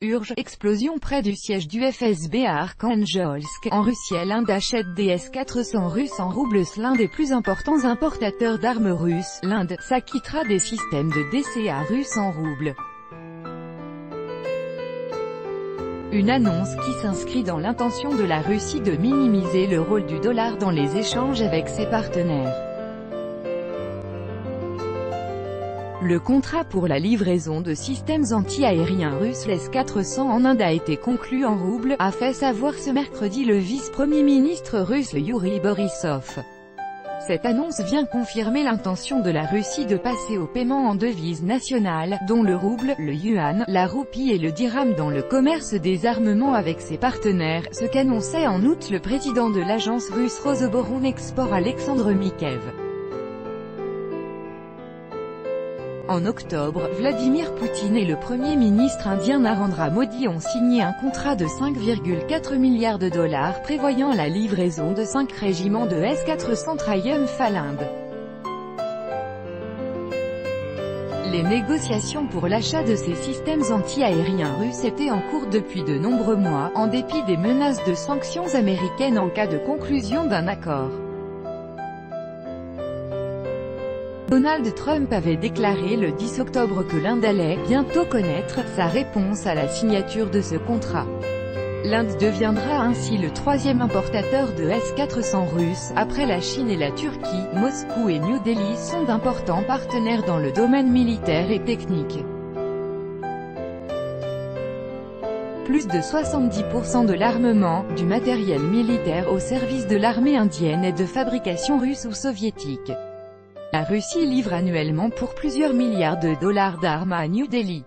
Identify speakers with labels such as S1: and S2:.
S1: Urge, explosion près du siège du FSB à Arkhangelsk, en Russie. L'Inde achète des S-400 russes en roubles. L'un des plus importants importateurs d'armes russes, l'Inde, s'acquittera des systèmes de DCA russes en roubles. Une annonce qui s'inscrit dans l'intention de la Russie de minimiser le rôle du dollar dans les échanges avec ses partenaires. Le contrat pour la livraison de systèmes anti-aériens russes S-400 en Inde a été conclu en roubles, a fait savoir ce mercredi le vice-premier ministre russe Yuri Borisov. Cette annonce vient confirmer l'intention de la Russie de passer au paiement en devises nationales, dont le rouble, le yuan, la roupie et le dirham dans le commerce des armements avec ses partenaires, ce qu'annonçait en août le président de l'agence russe Rosoboronexport Alexandre Mikhev. En octobre, Vladimir Poutine et le Premier ministre indien Narendra Modi ont signé un contrat de 5,4 milliards de dollars prévoyant la livraison de 5 régiments de S-400 Triumph à l'Inde. Les négociations pour l'achat de ces systèmes anti-aériens russes étaient en cours depuis de nombreux mois, en dépit des menaces de sanctions américaines en cas de conclusion d'un accord. Donald Trump avait déclaré le 10 octobre que l'Inde allait bientôt connaître sa réponse à la signature de ce contrat. L'Inde deviendra ainsi le troisième importateur de S-400 russes, après la Chine et la Turquie. Moscou et New Delhi sont d'importants partenaires dans le domaine militaire et technique. Plus de 70% de l'armement, du matériel militaire au service de l'armée indienne est de fabrication russe ou soviétique. La Russie livre annuellement pour plusieurs milliards de dollars d'armes à New Delhi.